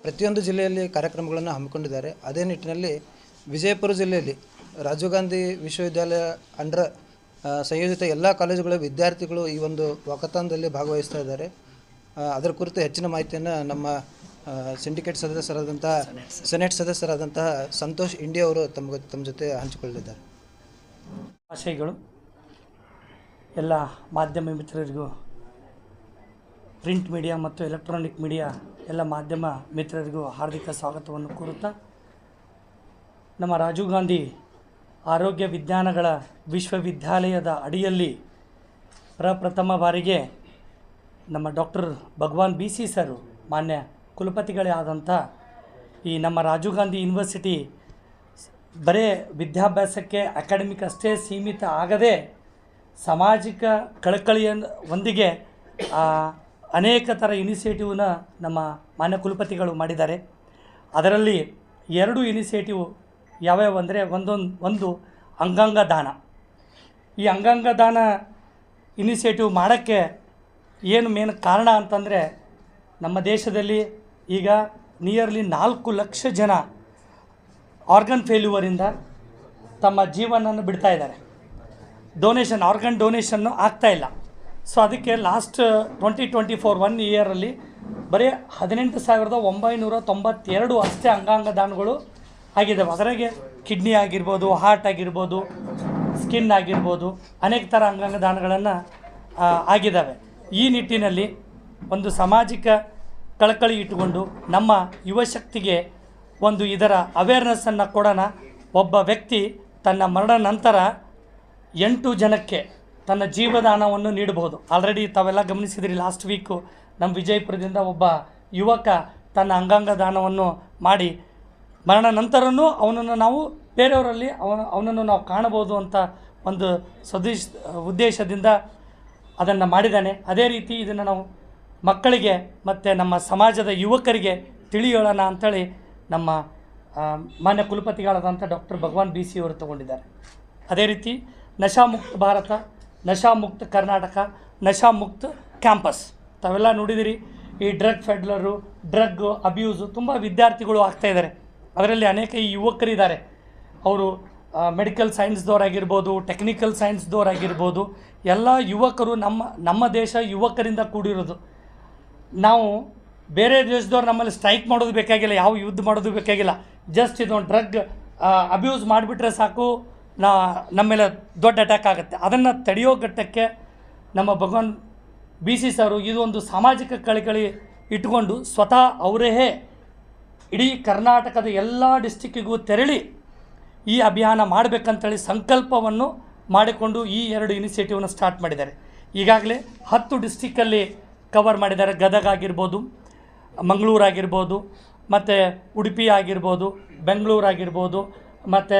ಪ್ರತಿಯೊಂದು ಜಿಲ್ಲೆಯಲ್ಲಿ ಕಾರ್ಯಕ್ರಮಗಳನ್ನು ಹಮ್ಮಿಕೊಂಡಿದ್ದಾರೆ. ಅದೇ ನಿಟ್ಟಿನಲ್ಲಿ ವಿಜಯಪುರ ಜಿಲ್ಲೆಯಲ್ಲಿ ರಾಜೀವ್ ಗಾಂಧಿ ವಿಶ್ವವಿದ್ಯಾಲಯ ಅಂಡರ್ ಸಂಯೋಜಿತ ಎಲ್ಲ ಕಾಲೇಜುಗಳ ವಿದ್ಯಾರ್ಥಿಗಳು ಈ ಒಂದು ವಾಕಥಾನ್ದಲ್ಲಿ ಭಾಗವಹಿಸ್ತಾ ಇದ್ದಾರೆ. ಅದರ ಕುರಿತು ಹೆಚ್ಚಿನ ಮಾಹಿತಿಯನ್ನು ನಮ್ಮ ಸಿಂಡಿಕೇಟ್ ಸೆನೆಟ್ ಸದಸ್ಯರಾದಂತಹ ಸಂತೋಷ್ ಇಂಡಿಯಾ ಅವರು ತಮ್ಮ ಜೊತೆ ಹಂಚಿಕೊಳ್ಳಲಿದ್ದಾರೆ. ಆಶಯಗಳು ಎಲ್ಲ ಮಾಧ್ಯಮ ಮಿತ್ರರಿಗೂ, ಪ್ರಿಂಟ್ ಮೀಡಿಯಾ ಮತ್ತು ಎಲೆಕ್ಟ್ರಾನಿಕ್ ಮೀಡಿಯಾ ಎಲ್ಲ ಮಾಧ್ಯಮ ಮಿತ್ರರಿಗೂ ಹಾರ್ದಿಕ ಸ್ವಾಗತವನ್ನು ಕೋರುತ್ತಾ, ನಮ್ಮ ರಾಜೀವ್ ಗಾಂಧಿ ಆರೋಗ್ಯ ವಿಜ್ಞಾನಗಳ ವಿಶ್ವವಿದ್ಯಾಲಯದ ಅಡಿಯಲ್ಲಿ ಪ್ರಪ್ರಥಮ ಬಾರಿಗೆ ನಮ್ಮ ಡಾಕ್ಟರ್ ಭಗವಾನ್ BC ಸರ್ ಮಾನ್ಯ ಕುಲಪತಿಗಳೇ ಆದಂಥ ಈ ನಮ್ಮ ರಾಜೀವ್ ಗಾಂಧಿ ಯೂನಿವರ್ಸಿಟಿ ಬರೇ ವಿದ್ಯಾಭ್ಯಾಸಕ್ಕೆ ಅಕಾಡೆಮಿಕ್ ಅಷ್ಟೇ ಸೀಮಿತ ಆಗದೆ ಸಾಮಾಜಿಕ ಕಳಕಳಿಯೊಂದಿಗೆ ಅನೇಕ ಥರ ಇನಿಷಿಯೇಟಿವ್ನ ನಮ್ಮ ಮಾನ್ಯ ಕುಲಪತಿಗಳು ಮಾಡಿದ್ದಾರೆ. ಅದರಲ್ಲಿ 2 ಇನಿಷಿಯೇಟಿವ್ ಯಾವ್ಯಾವ ಅಂದರೆ ಒಂದು ಅಂಗಾಂಗ ದಾನ. ಈ ಅಂಗಾಂಗ ದಾನ ಇನಿಷಿಯೇಟಿವ್ ಮಾಡೋಕ್ಕೆ ಏನು ಮೇನ್ ಕಾರಣ ಅಂತಂದರೆ, ನಮ್ಮ ದೇಶದಲ್ಲಿ ಈಗ ನಿಯರ್ಲಿ 4 ಲಕ್ಷ ಜನ ಆರ್ಗನ್ ಫೇಲ್ಯೂವರಿಂದ ತಮ್ಮ ಜೀವನವನ್ನು ಬಿಡ್ತಾ ಇದ್ದಾರೆ. ಆರ್ಗನ್ ಡೊನೇಷನ್ನು ಆಗ್ತಾಯಿಲ್ಲ. ಸೊ ಅದಕ್ಕೆ ಲಾಸ್ಟ್ 2024 1 ಇಯರಲ್ಲಿ ಬರೀ 18,992 ಅಷ್ಟೇ ಅಂಗಾಂಗ ದಾನಗಳು ಆಗಿದ್ದಾವೆ. ಅದರಾಗೆ ಕಿಡ್ನಿ ಆಗಿರ್ಬೋದು, ಹಾರ್ಟ್ ಆಗಿರ್ಬೋದು, ಸ್ಕಿನ್ ಆಗಿರ್ಬೋದು, ಅನೇಕ ಥರ ಅಂಗಾಂಗ ದಾನಗಳನ್ನು ಆಗಿದ್ದಾವೆ. ಈ ನಿಟ್ಟಿನಲ್ಲಿ ಒಂದು ಸಾಮಾಜಿಕ ಕಳಕಳಿ ಇಟ್ಟುಕೊಂಡು ನಮ್ಮ ಯುವಶಕ್ತಿಗೆ ಒಂದು ಇದರ ಅವೇರ್ನೆಸ್ಸನ್ನು ಕೊಡೋಣ. ಒಬ್ಬ ವ್ಯಕ್ತಿ ತನ್ನ ಮರಣ ನಂತರ 8 ಜನಕ್ಕೆ ತನ್ನ ಜೀವದಾನವನ್ನು ನೀಡಬಹುದು. ಆಲ್ರೆಡಿ ತಾವೆಲ್ಲ ಗಮನಿಸಿದ್ರಿ, ಲಾಸ್ಟ್ ವೀಕು ನಮ್ಮ ವಿಜಯಪುರದಿಂದ ಒಬ್ಬ ಯುವಕ ತನ್ನ ಅಂಗಾಂಗ ದಾನವನ್ನು ಮಾಡಿ ಮರಣ ನಂತರನೂ ಅವನನ್ನು ನಾವು ಬೇರೆಯವರಲ್ಲಿ ಅವನನ್ನು ನಾವು ಕಾಣಬಹುದು ಅಂತ ಒಂದು ಉದ್ದೇಶದಿಂದ ಅದನ್ನು ಮಾಡಿದ್ದಾನೆ. ಅದೇ ರೀತಿ ಇದನ್ನು ನಾವು ಮಕ್ಕಳಿಗೆ ಮತ್ತು ನಮ್ಮ ಸಮಾಜದ ಯುವಕರಿಗೆ ತಿಳಿಯೋಣ ಅಂಥೇಳಿ ನಮ್ಮ ಮಾನ್ಯ ಕುಲಪತಿಗಳಾದಂಥ ಡಾಕ್ಟರ್ ಭಗವಾನ್ BC ಅವರು ತಗೊಂಡಿದ್ದಾರೆ. ಅದೇ ರೀತಿ ನಶಾಮುಕ್ತ ಭಾರತ, ನಶಾಮುಕ್ತ ಕರ್ನಾಟಕ, ನಶಾಮುಕ್ತ ಕ್ಯಾಂಪಸ್ ತಾವೆಲ್ಲ ನೋಡಿದಿರಿ. ಈ ಡ್ರಗ್ ಫೆಡ್ಲರು, ಡ್ರಗ್ ಅಬ್ಯೂಸು ತುಂಬ ವಿದ್ಯಾರ್ಥಿಗಳು ಆಗ್ತಾಯಿದ್ದಾರೆ. ಅದರಲ್ಲಿ ಅನೇಕ ಈ ಯುವಕರಿದ್ದಾರೆ. ಅವರು ಮೆಡಿಕಲ್ ಸೈನ್ಸ್ದವರಾಗಿರ್ಬೋದು, ಟೆಕ್ನಿಕಲ್ ಸೈನ್ಸ್ದವರಾಗಿರ್ಬೋದು. ಎಲ್ಲ ಯುವಕರು ನಮ್ಮ ದೇಶ ಯುವಕರಿಂದ ಕೂಡಿರೋದು. ನಾವು ಬೇರೆ ದೇಶದವ್ರು ನಮ್ಮಲ್ಲಿ ಸ್ಟ್ರೈಕ್ ಮಾಡೋದು ಬೇಕಾಗಿಲ್ಲ, ಯಾವ ಯುದ್ಧ ಮಾಡೋದು ಬೇಕಾಗಿಲ್ಲ. ಜಸ್ಟ್ ಇದೊಂದು ಡ್ರಗ್ ಅಬ್ಯೂಸ್ ಮಾಡಿಬಿಟ್ರೆ ಸಾಕು, ನಮ್ಮ ಮೇಲೆ ದೊಡ್ಡ ಅಟ್ಯಾಕ್ ಆಗುತ್ತೆ. ಅದನ್ನು ತಡೆಯೋ ಘಟ್ಟಕ್ಕೆ ನಮ್ಮ ಭಗವಾನ್ BC ಸರು ಇದೊಂದು ಸಾಮಾಜಿಕ ಕಳಕಳಿ ಇಟ್ಕೊಂಡು ಸ್ವತಃ ಅವರೇ ಇಡೀ ಕರ್ನಾಟಕದ ಎಲ್ಲ ಡಿಸ್ಟಿಕ್ಕಿಗೂ ತೆರಳಿ ಈ ಅಭಿಯಾನ ಮಾಡಬೇಕಂತೇಳಿ ಸಂಕಲ್ಪವನ್ನು ಮಾಡಿಕೊಂಡು ಈ 2 ಇನಿಷಿಯೇಟಿವ್ನ ಸ್ಟಾರ್ಟ್ ಮಾಡಿದ್ದಾರೆ. ಈಗಾಗಲೇ 10 ಡಿಸ್ಟಿಕ್ಕಲ್ಲಿ ಕವರ್ ಮಾಡಿದ್ದಾರೆ. ಗದಗ ಆಗಿರ್ಬೋದು, ಮಂಗಳೂರು ಆಗಿರ್ಬೋದು, ಮತ್ತು ಉಡುಪಿ ಆಗಿರ್ಬೋದು, ಬೆಂಗಳೂರು ಆಗಿರ್ಬೋದು, ಮತ್ತು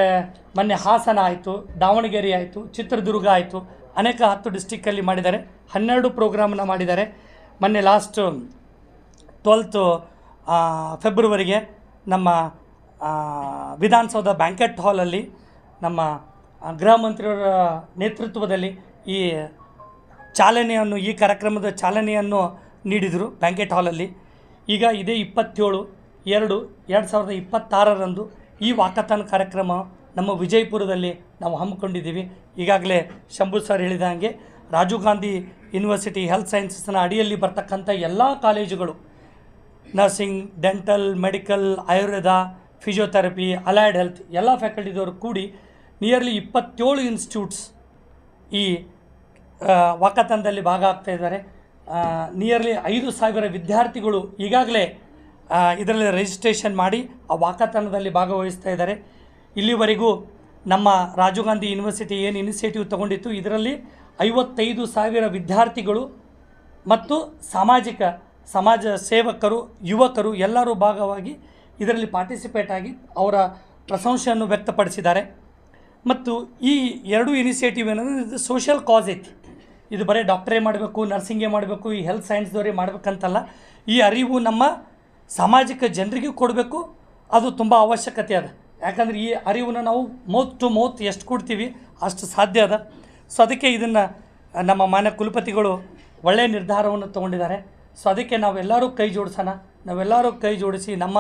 ಮೊನ್ನೆ ಹಾಸನ ಆಯಿತು, ದಾವಣಗೆರೆ ಆಯಿತು, ಚಿತ್ರದುರ್ಗ ಆಯಿತು. ಅನೇಕ 10 ಡಿಸ್ಟಿಕ್ಕಲ್ಲಿ ಮಾಡಿದ್ದಾರೆ. 12 ಪ್ರೋಗ್ರಾಮನ್ನು ಮಾಡಿದ್ದಾರೆ. ಮೊನ್ನೆ ಲಾಸ್ಟ್ 12 ಫೆಬ್ರವರಿಗೆ ನಮ್ಮ ವಿಧಾನಸೌಧ ಬ್ಯಾಂಕೆಟ್ ಹಾಲಲ್ಲಿ ನಮ್ಮ ಗೃಹ ಮಂತ್ರಿಯವರ ನೇತೃತ್ವದಲ್ಲಿ ಈ ಕಾರ್ಯಕ್ರಮದ ಚಾಲನೆಯನ್ನು ನೀಡಿದರು ಬ್ಯಾಂಕೆಟ್ ಹಾಲಲ್ಲಿ. ಈಗ ಇದೇ 27/2/2026 ಈ ವಾಕಥಾನ್ ಕಾರ್ಯಕ್ರಮ ನಮ್ಮ ವಿಜಯಪುರದಲ್ಲಿ ನಾವು ಹಮ್ಮಿಕೊಂಡಿದ್ದೀವಿ. ಈಗಾಗಲೇ ಶಂಭು ಸರ್ ಹೇಳಿದ ಹಾಗೆ ರಾಜೀವ್ ಗಾಂಧಿ ಯೂನಿವರ್ಸಿಟಿ ಹೆಲ್ತ್ ಸೈನ್ಸಸ್ನ ಅಡಿಯಲ್ಲಿ ಬರ್ತಕ್ಕಂಥ ಎಲ್ಲ ಕಾಲೇಜುಗಳು, nursing, dental, medical, Ayurveda, physiotherapy, allied health ಎಲ್ಲ ಫ್ಯಾಕಲ್ಟಿದವರು ಕೂಡಿ ನಿಯರ್ಲಿ 27 ಇನ್ಸ್ಟಿಟ್ಯೂಟ್ಸ್ ಈ ವಾಕಥಾನ್ದಲ್ಲಿ ಭಾಗ ಆಗ್ತಾ ಇದ್ದಾರೆ. ನಿಯರ್ಲಿ 5,000 ವಿದ್ಯಾರ್ಥಿಗಳು ಈಗಾಗಲೇ ಇದರಲ್ಲಿ ರಿಜಿಸ್ಟ್ರೇಷನ್ ಮಾಡಿ ಆ ವಾಕಥಾನದಲ್ಲಿ ಭಾಗವಹಿಸ್ತಾ ಇದ್ದಾರೆ. ಇಲ್ಲಿವರೆಗೂ ನಮ್ಮ ರಾಜೀವ್ ಗಾಂಧಿ ಯೂನಿವರ್ಸಿಟಿ ಏನು ಇನಿಷಿಯೇಟಿವ್ ತೊಗೊಂಡಿತ್ತು, ಇದರಲ್ಲಿ 55,000 ವಿದ್ಯಾರ್ಥಿಗಳು ಮತ್ತು ಸಮಾಜ ಸೇವಕರು, ಯುವಕರು ಎಲ್ಲರೂ ಭಾಗವಾಗಿ ಇದರಲ್ಲಿ ಪಾರ್ಟಿಸಿಪೇಟ್ ಆಗಿ ಅವರ ಪ್ರಶಂಸೆಯನ್ನು ವ್ಯಕ್ತಪಡಿಸಿದ್ದಾರೆ. ಮತ್ತು ಈ 2 ಇನಿಷಿಯೇಟಿವ್ ಏನಂದರೆ ಇದು ಸೋಷಿಯಲ್ ಕಾಸ್ ಐತಿ. ಇದು ಬರೀ ಡಾಕ್ಟ್ರೇ ಮಾಡಬೇಕು, ನರ್ಸಿಂಗೇ ಮಾಡಬೇಕು, ಈ ಹೆಲ್ತ್ ಸೈನ್ಸ್ದವರೇ ಮಾಡಬೇಕಂತಲ್ಲ. ಈ ಅರಿವು ನಮ್ಮ ಸಾಮಾಜಿಕ ಜನರಿಗೆ ಕೊಡಬೇಕು, ಅದು ತುಂಬ ಅವಶ್ಯಕತೆ ಅದ. ಯಾಕಂದರೆ ಈ ಅರಿವನ್ನು ನಾವು ಮೌತ್ ಟು ಮೌತ್ ಎಷ್ಟು ಕೊಡ್ತೀವಿ ಅಷ್ಟು ಸಾಧ್ಯ ಅದ. ಸೊ ಅದಕ್ಕೆ ಇದನ್ನು ನಮ್ಮ ಮಾನ್ಯ ಕುಲಪತಿಗಳು ಒಳ್ಳೆಯ ನಿರ್ಧಾರವನ್ನು ತೊಗೊಂಡಿದ್ದಾರೆ. ಸೊ ಅದಕ್ಕೆ ನಾವೆಲ್ಲರೂ ಕೈ ಜೋಡಿಸೋಣ, ನಾವೆಲ್ಲರೂ ಕೈ ಜೋಡಿಸಿ ನಮ್ಮ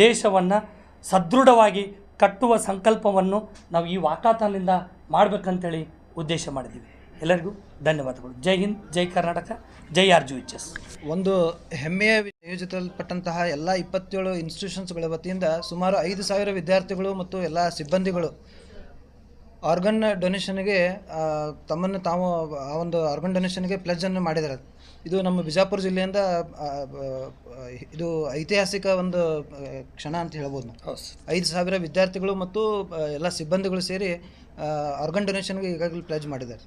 ದೇಶವನ್ನು ಸದೃಢವಾಗಿ ಕಟ್ಟುವ ಸಂಕಲ್ಪವನ್ನು ನಾವು ಈ ವಾಕಾಥಾನ್ನಿಂದ ಮಾಡಬೇಕಂತೇಳಿ ಉದ್ದೇಶ ಮಾಡಿದ್ದೀವಿ. ಎಲ್ಲರಿಗೂ ಧನ್ಯವಾದಗಳು. ಜೈ ಹಿಂದ್, ಜೈ ಕರ್ನಾಟಕ, ಜೈ RGHS. ಒಂದು ಹೆಮ್ಮೆಯ ನಿಯೋಜಿಸಲ್ಪಟ್ಟಂತಹ ಎಲ್ಲ 27 ಇನ್ಸ್ಟಿಟ್ಯೂಷನ್ಸ್ಗಳ ವತಿಯಿಂದ ಸುಮಾರು 5,000 ವಿದ್ಯಾರ್ಥಿಗಳು ಮತ್ತು ಎಲ್ಲ ಸಿಬ್ಬಂದಿಗಳು ಆರ್ಗನ್ ಡೊನೇಷನ್ಗೆ ತಮ್ಮನ್ನು ತಾವು ಆ ಒಂದು ಆರ್ಗನ್ ಡೊನೇಷನ್ಗೆ ಪ್ಲೆಜನ್ನು ಮಾಡಿದ್ದಾರೆ. ಇದು ನಮ್ಮ ಬಿಜಾಪುರ ಜಿಲ್ಲೆಯಿಂದ ಇದು ಐತಿಹಾಸಿಕ ಒಂದು ಕ್ಷಣ ಅಂತ ಹೇಳ್ಬೋದು ನಾವು. 5,000 ವಿದ್ಯಾರ್ಥಿಗಳು ಮತ್ತು ಎಲ್ಲ ಸಿಬ್ಬಂದಿಗಳು ಸೇರಿ ಆರ್ಗನ್ ಡೊನೇಷನ್ಗೆ ಈಗಾಗಲೇ ಪ್ಲೆಜ್ ಮಾಡಿದ್ದಾರೆ.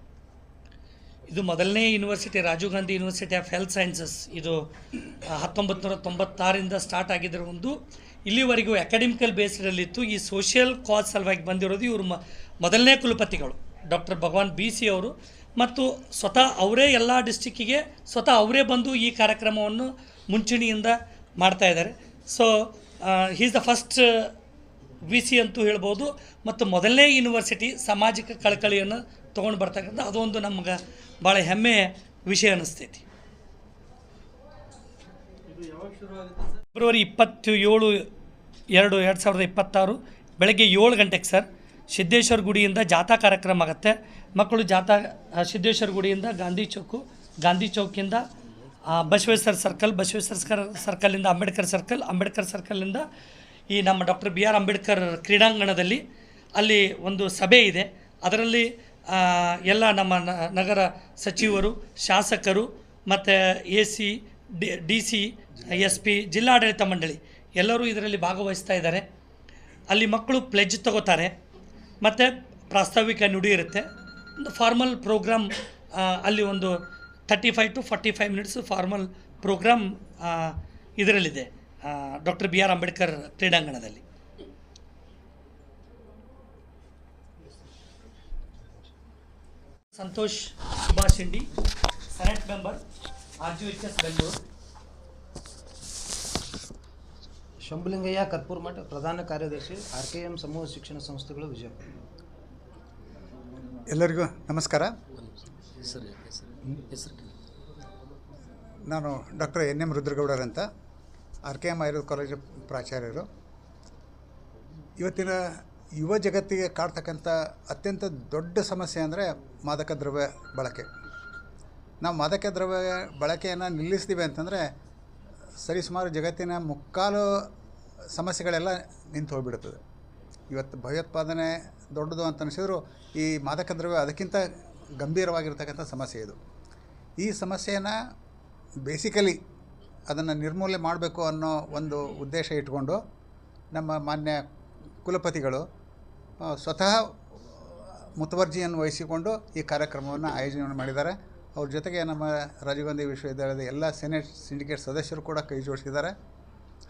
ಇದು ಮೊದಲನೇ university, Rajiv Gandhi university of health sciences. ಇದು 1996ರಿಂದ ಸ್ಟಾರ್ಟ್ ಆಗಿದ್ದರೆ ಒಂದು ಇಲ್ಲಿವರೆಗೂ ಅಕಾಡೆಮಿಕಲ್ ಬೇಸ್ಡಲ್ಲಿತ್ತು. ಈ ಸೋಷಿಯಲ್ ಕಾಸ್ ಸಲುವಾಗಿ ಬಂದಿರೋದು ಇವರು ಮೊದಲನೇ ಕುಲಪತಿಗಳು ಡಾಕ್ಟರ್ ಭಗವಾನ್ BC ಅವರು, ಮತ್ತು ಸ್ವತಃ ಅವರೇ ಎಲ್ಲ ಡಿಸ್ಟಿಕ್ಕಿಗೆ ಸ್ವತಃ ಅವರೇ ಬಂದು ಈ ಕಾರ್ಯಕ್ರಮವನ್ನು ಮುಂಚೂಣಿಯಿಂದ ಮಾಡ್ತಾ ಇದ್ದಾರೆ. So he is the first VC ಅಂತೂ ಹೇಳ್ಬೋದು, ಮತ್ತು ಮೊದಲನೇ ಯೂನಿವರ್ಸಿಟಿ ಸಾಮಾಜಿಕ ಕಳಕಳಿಯನ್ನು ತೊಗೊಂಡು ಬರ್ತಕ್ಕಂಥ ಅದೊಂದು ನಮ್ಗೆ ಭಾಳ ಹೆಮ್ಮೆಯ ವಿಷಯ ಅನ್ನಿಸ್ತೈತಿ. ಫೆಬ್ರವರಿ 27/2/2026 ಬೆಳಗ್ಗೆ 7 ಗಂಟೆಗೆ ಸರ್ ಸಿದ್ದೇಶ್ವರ ಗುಡಿಯಿಂದ ಜಾಥಾ ಕಾರ್ಯಕ್ರಮ ಆಗುತ್ತೆ. ಮಕ್ಕಳು ಜಾಥಾ ಸಿದ್ದೇಶ್ವರ ಗುಡಿಯಿಂದ ಗಾಂಧಿ ಚೌಕಿಂದ ಬಸವೇಶ್ವರ ಸರ್ಕಲಿಂದ ಅಂಬೇಡ್ಕರ್ ಸರ್ಕಲಿಂದ ಈ ನಮ್ಮ ಡಾಕ್ಟರ್ BR ಅಂಬೇಡ್ಕರ್ ಕ್ರೀಡಾಂಗಣದಲ್ಲಿ ಅಲ್ಲಿ ಒಂದು ಸಭೆ ಇದೆ. ಅದರಲ್ಲಿ ಎಲ್ಲ ನಮ್ಮ ನಗರ ಸಚಿವರು, ಶಾಸಕರು ಮತ್ತು AC, DC, SP, ಜಿಲ್ಲಾಡಳಿತ ಮಂಡಳಿ ಎಲ್ಲರೂ ಇದರಲ್ಲಿ ಭಾಗವಹಿಸ್ತಾ ಇದ್ದಾರೆ. ಅಲ್ಲಿ ಮಕ್ಕಳು ಪ್ಲೆಜ್ ತಗೋತಾರೆ ಮತ್ತು ಪ್ರಾಸ್ತಾವಿಕ ನುಡಿ ಇರುತ್ತೆ. ಒಂದು ಫಾರ್ಮಲ್ ಪ್ರೋಗ್ರಾಮ್ ಅಲ್ಲಿ ಒಂದು 35 to 45 ಮಿನಿಟ್ಸ್ ಫಾರ್ಮಲ್ ಪ್ರೋಗ್ರಾಮ್ ಇದರಲ್ಲಿದೆ ಡಾಕ್ಟರ್ BR ಅಂಬೇಡ್ಕರ್ ಕ್ರೀಡಾಂಗಣದಲ್ಲಿ. ಸಂತೋಷ್ ಸುಭಾಷ್ ಇಂಡಿ, ಸೆನೆಟ್ ಮೆಂಬರ್, RGHS ಬೆಂಗಳೂರು. ಶಂಭುಲಿಂಗಯ್ಯ ಕರ್ಪೂರ್ಮಠ, ಪ್ರಧಾನ ಕಾರ್ಯದರ್ಶಿ, RKM ಸಮೂಹ ಶಿಕ್ಷಣ ಸಂಸ್ಥೆಗಳು, ವಿಜಯಪುರ. ಎಲ್ಲರಿಗೂ ನಮಸ್ಕಾರ. ನಾನು ಡಾಕ್ಟರ್ NM ರುದ್ರಗೌಡರಂತ, RKM ಆಯುರ್ವೇದ ಕಾಲೇಜು ಪ್ರಾಚಾರ್ಯರು. ಇವತ್ತಿನ ಯುವ ಜಗತ್ತಿಗೆ ಕಾಡ್ತಕ್ಕಂಥ ಅತ್ಯಂತ ದೊಡ್ಡ ಸಮಸ್ಯೆ ಅಂದರೆ ಮಾದಕ ದ್ರವ್ಯ ಬಳಕೆ. ನಾವು ಮಾದಕ ದ್ರವ್ಯ ಬಳಕೆಯನ್ನು ನಿಲ್ಲಿಸ್ತೀವಿ ಅಂತಂದರೆ ಸರಿಸುಮಾರು ಜಗತ್ತಿನ ಮುಕ್ಕಾಲು ಸಮಸ್ಯೆಗಳೆಲ್ಲ ನಿಂತು ಹೋಗಿಬಿಡುತ್ತದೆ. ಇವತ್ತು ಭಯೋತ್ಪಾದನೆ ದೊಡ್ಡದು ಅಂತ ಅನಿಸಿದ್ರು ಈ ಮಾದಕ ದ್ರವ್ಯ ಅದಕ್ಕಿಂತ ಗಂಭೀರವಾಗಿರ್ತಕ್ಕಂಥ ಸಮಸ್ಯೆ ಇದು. ಈ ಸಮಸ್ಯೆಯನ್ನು ಬೇಸಿಕಲಿ ಅದನ್ನು ನಿರ್ಮೂಲನೆ ಮಾಡಬೇಕು ಅನ್ನೋ ಒಂದು ಉದ್ದೇಶ ಇಟ್ಕೊಂಡು ನಮ್ಮ ಮಾನ್ಯ ಕುಲಪತಿಗಳು ಸ್ವತಃ ಮುತುವರ್ಜಿಯನ್ನು ವಹಿಸಿಕೊಂಡು ಈ ಕಾರ್ಯಕ್ರಮವನ್ನು ಆಯೋಜನೆ ಮಾಡಿದ್ದಾರೆ. ಅವ್ರ ಜೊತೆಗೆ ನಮ್ಮ ರಾಜೀವ್ ಗಾಂಧಿ ವಿಶ್ವವಿದ್ಯಾಲಯದ ಎಲ್ಲ ಸೆನೆಟ್ ಸಿಂಡಿಕೇಟ್ ಸದಸ್ಯರು ಕೂಡ ಕೈ ಜೋಡಿಸಿದ್ದಾರೆ.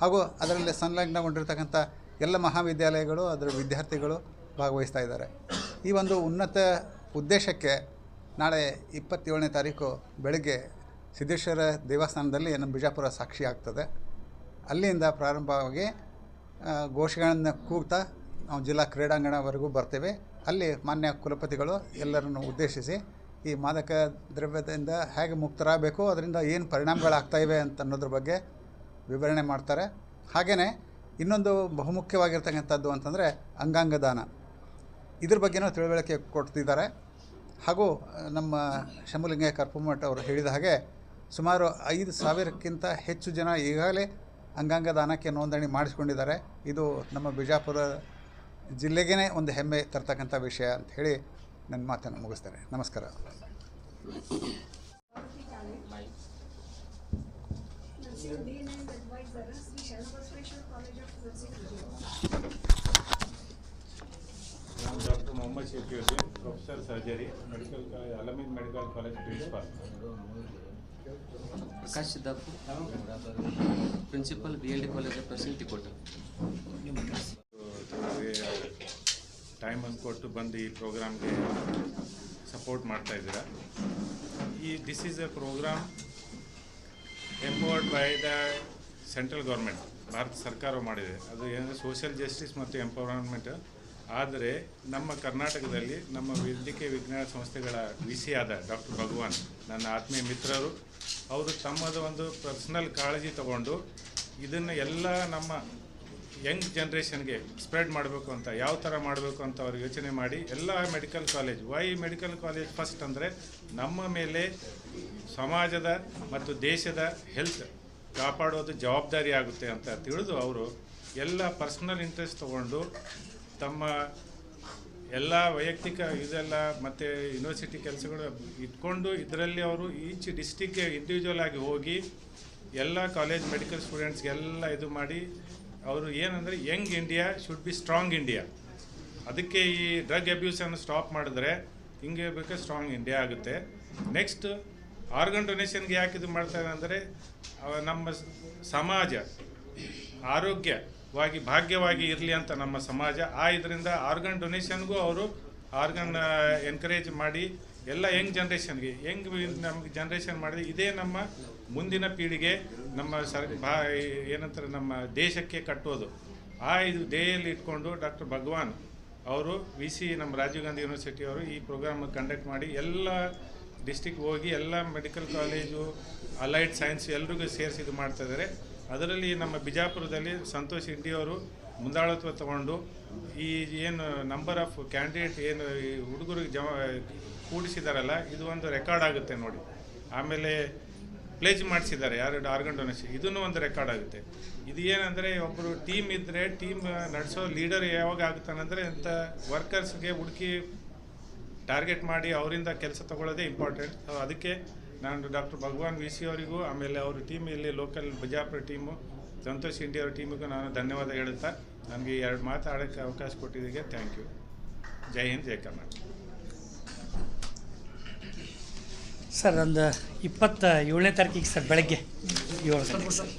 ಹಾಗೂ ಅದರಲ್ಲಿ ಸಂಲಗ್ನಗೊಂಡಿರ್ತಕ್ಕಂಥ ಎಲ್ಲ ಮಹಾವಿದ್ಯಾಲಯಗಳು, ಅದರ ವಿದ್ಯಾರ್ಥಿಗಳು ಭಾಗವಹಿಸ್ತಾ ಇದ್ದಾರೆ. ಈ ಒಂದು ಉನ್ನತ ಉದ್ದೇಶಕ್ಕೆ ನಾಳೆ 27ನೇ ತಾರೀಕು ಬೆಳಗ್ಗೆ ಸಿದ್ದೇಶ್ವರ ದೇವಸ್ಥಾನದಲ್ಲಿ ನಮ್ಮ ಬಿಜಾಪುರ ಸಾಕ್ಷಿ ಆಗ್ತದೆ. ಅಲ್ಲಿಂದ ಪ್ರಾರಂಭವಾಗಿ ಘೋಷಗಳನ್ನು ಕೂಗ್ತಾ ನಾವು ಜಿಲ್ಲಾ ಕ್ರೀಡಾಂಗಣವರೆಗೂ ಬರ್ತೇವೆ. ಅಲ್ಲಿ ಮಾನ್ಯ ಕುಲಪತಿಗಳು ಎಲ್ಲರನ್ನು ಉದ್ದೇಶಿಸಿ ಈ ಮಾದಕ ದ್ರವ್ಯದಿಂದ ಹೇಗೆ ಮುಕ್ತರಾಗಬೇಕು, ಅದರಿಂದ ಏನು ಪರಿಣಾಮಗಳಾಗ್ತಾಯಿವೆ ಅಂತ ಅನ್ನೋದ್ರ ಬಗ್ಗೆ ವಿವರಣೆ ಮಾಡ್ತಾರೆ. ಹಾಗೆಯೇ ಇನ್ನೊಂದು ಬಹುಮುಖ್ಯವಾಗಿರ್ತಕ್ಕಂಥದ್ದು ಅಂತಂದರೆ ಅಂಗಾಂಗ ದಾನ, ಇದ್ರ ಬಗ್ಗೆನೂ ತಿಳುವಳಿಕೆ ಕೊಡ್ತಿದ್ದಾರೆ. ಹಾಗೂ ನಮ್ಮ ಶಂಭುಲಿಂಗಯ್ಯ ಕರ್ಪೂರ್ಮಠ ಅವರು ಹೇಳಿದ ಹಾಗೆ ಸುಮಾರು 5,000ಕ್ಕಿಂತ ಹೆಚ್ಚು ಜನ ಈಗಾಗಲೇ ಅಂಗಾಂಗ ದಾನಕ್ಕೆ ನೋಂದಣಿ ಮಾಡಿಸ್ಕೊಂಡಿದ್ದಾರೆ. ಇದು ನಮ್ಮ ಬಿಜಾಪುರ ಜಿಲ್ಲೆಗೇ ಒಂದು ಹೆಮ್ಮೆ ತರ್ತಕ್ಕಂಥ ವಿಷಯ ಅಂತ ಹೇಳಿ ನನ್ನ ಮಾತನ್ನು ಮುಗಿಸ್ತಾರೆ. ನಮಸ್ಕಾರ. ನಾನು doctor Mohammed Shafiuddin, professor surgery, Alameen medical college principal. Prakash Siddapur, principal, BLD college facility ಕೊಟ್ಟರು. ಟೈಮನ್ನು ಕೊಟ್ಟು ಬಂದು ಈ ಪ್ರೋಗ್ರಾಮ್ಗೆ ಸಪೋರ್ಟ್ ಮಾಡ್ತಾ ಇದ್ದೀರಾ. This is a program empowered by the central government, Bharat ಸರ್ಕಾರ ಮಾಡಿದೆ. ಅದು ಏನಂದರೆ ಸೋಷಿಯಲ್ ಜಸ್ಟಿಸ್ ಮತ್ತು ಎಂಪವರ್ಮೆಂಟ್ ಆದರೆ ನಮ್ಮ ಕರ್ನಾಟಕದಲ್ಲಿ ನಮ್ಮ ವೈದ್ಯಕೀಯ ವಿಜ್ಞಾನ ಸಂಸ್ಥೆಗಳ ವಿ ಸಿ ಆದ ಡಾಕ್ಟರ್ ಭಗವಾನ್ ನನ್ನ ಆತ್ಮೀಯ ಮಿತ್ರರು, ಅವರು ತಮ್ಮದು ಒಂದು ಪರ್ಸ್ನಲ್ ಕಾಳಜಿ ತಗೊಂಡು ಇದನ್ನು ಎಲ್ಲ ನಮ್ಮ ಯಂಗ್ ಜನ್ರೇಷನ್ಗೆ ಸ್ಪ್ರೆಡ್ ಮಾಡಬೇಕು ಅಂತ, ಯಾವ ಥರ ಮಾಡಬೇಕು ಅಂತ ಅವ್ರು ಯೋಚನೆ ಮಾಡಿ ಎಲ್ಲ medical college, why medical college first ಅಂದರೆ ನಮ್ಮ ಮೇಲೆ ಸಮಾಜದ ಮತ್ತು ದೇಶದ ಹೆಲ್ತ್ ಕಾಪಾಡೋದು ಜವಾಬ್ದಾರಿ ಆಗುತ್ತೆ ಅಂತ ತಿಳಿದು ಅವರು ಎಲ್ಲ ಪರ್ಸ್ನಲ್ ಇಂಟ್ರೆಸ್ಟ್ ತಗೊಂಡು ತಮ್ಮ ಎಲ್ಲ ವೈಯಕ್ತಿಕ ಇದೆಲ್ಲ ಮತ್ತು ಯೂನಿವರ್ಸಿಟಿ ಕೆಲಸಗಳು ಇಟ್ಕೊಂಡು ಇದರಲ್ಲಿ ಅವರು ಈಚ್ ಡಿಸ್ಟಿಕ್ಗೆ ಇಂಡಿವಿಜುವಲ್ ಆಗಿ ಹೋಗಿ ಎಲ್ಲ ಕಾಲೇಜ್ ಮೆಡಿಕಲ್ ಸ್ಟೂಡೆಂಟ್ಸ್ಗೆಲ್ಲ ಇದು ಮಾಡಿ ಅವರು ಏನಂದರೆ Young India should be strong India, ಅದಕ್ಕೆ ಈ ಡ್ರಗ್ ಅಬ್ಯೂಸನ್ನು ಸ್ಟಾಪ್ ಮಾಡಿದ್ರೆ ಹಿಂಗೆ ಬೇಕಾದ್ರೆ ಸ್ಟ್ರಾಂಗ್ ಇಂಡಿಯಾ ಆಗುತ್ತೆ. ನೆಕ್ಸ್ಟ್ ಆರ್ಗನ್ ಡೊನೇಷನ್ಗೆ ಯಾಕೆ ಇದು ಮಾಡ್ತಾರೆ ಅಂದರೆ ನಮ್ಮ ಸಮಾಜ ಆರೋಗ್ಯವಾಗಿ ಭಾಗ್ಯವಾಗಿ ಇರಲಿ ಅಂತ ನಮ್ಮ ಸಮಾಜ ಇದರಿಂದ ಆರ್ಗನ್ ಡೊನೇಷನ್ಗೂ ಅವರು ಆರ್ಗನ್ ಎನ್ಕರೇಜ್ ಮಾಡಿ ಎಲ್ಲ ಯಂಗ್ ಜನ್ರೇಷನ್ಗೆ ನಮಗೆ ಜನ್ರೇಷನ್ ಮಾಡಿದ್ರೆ ಇದೇ ನಮ್ಮ ಮುಂದಿನ ಪೀಳಿಗೆ ನಮ್ಮ ಏನಂತಾರೆ ನಮ್ಮ ದೇಶಕ್ಕೆ ಕಟ್ಟೋದು. ಇದು ಧ್ಯೇಯಲ್ಲಿ ಇಟ್ಕೊಂಡು ಡಾಕ್ಟರ್ ಭಗವಾನ್ ಅವರು ವಿ ಸಿ ನಮ್ಮ ರಾಜೀವ್ ಗಾಂಧಿ ಯೂನಿವರ್ಸಿಟಿ ಅವರು ಈ ಪ್ರೋಗ್ರಾಮ್ ಕಂಡಕ್ಟ್ ಮಾಡಿ ಎಲ್ಲ ಡಿಸ್ಟಿಕ್ ಹೋಗಿ ಎಲ್ಲ ಮೆಡಿಕಲ್ ಕಾಲೇಜು ಅಲೈಡ್ ಸೈನ್ಸ್ ಎಲ್ರಿಗೂ ಸೇರಿಸಿ ಇದು ಮಾಡ್ತಾಯಿದ್ದಾರೆ. ಅದರಲ್ಲಿ ನಮ್ಮ ಬಿಜಾಪುರದಲ್ಲಿ ಸಂತೋಷ್ ಇಂಡಿಯವರು ಮುಂದಾಳತ್ವ ತಗೊಂಡು ಈ ಏನು ನಂಬರ್ ಆಫ್ ಕ್ಯಾಂಡಿಡೇಟ್ ಏನು ಈ ಹುಡುಗರಿಗೆ ಕೂಡಿಸಿದಾರಲ್ಲ, ಇದು ಒಂದು ರೆಕಾರ್ಡ್ ಆಗುತ್ತೆ ನೋಡಿ. ಆಮೇಲೆ ಪ್ಲೇಜ್ ಮಾಡಿಸಿದ್ದಾರೆ ಯಾರು ಆರ್ಗನ್ ಡೊನೇಷನ್, ಇದನ್ನು ಒಂದು ರೆಕಾರ್ಡ್ ಆಗುತ್ತೆ. ಇದು ಏನಂದರೆ ಒಬ್ಬರು ಟೀಮ್ ಇದ್ದರೆ ಟೀಮ್ ನಡೆಸೋ ಲೀಡರ್ ಯಾವಾಗ ಆಗುತ್ತಾನಂದರೆ ಇಂಥ ವರ್ಕರ್ಸ್ಗೆ ಹುಡುಕಿ ಟಾರ್ಗೆಟ್ ಮಾಡಿ ಅವರಿಂದ ಕೆಲಸ ತಗೊಳ್ಳೋದೇ ಇಂಪಾರ್ಟೆಂಟ್. ಅದಕ್ಕೆ ನಾನು ಡಾಕ್ಟರ್ ಭಗವಾನ್ ವಿ ಸಿ ಅವರಿಗೂ ಆಮೇಲೆ ಅವ್ರ ಟೀಮ್ ಇಲ್ಲಿ local Bijapur team Santosh India ಅವ್ರ ಟೀಮಿಗೂ ನಾನು ಧನ್ಯವಾದ ಹೇಳುತ್ತಾ ನನಗೆ 2 ಮಾತಾಡೋಕ್ಕೆ ಅವಕಾಶ ಕೊಟ್ಟಿದ್ದಕ್ಕೆ thank you. Jai Hind, Jai Karnataka. Sir ಒಂದು 27ನೇ ತಾರೀಕಿಗೆ ಸರ್ ಬೆಳಗ್ಗೆ 7 ಗಂಟೆಗೆ ಸರ್.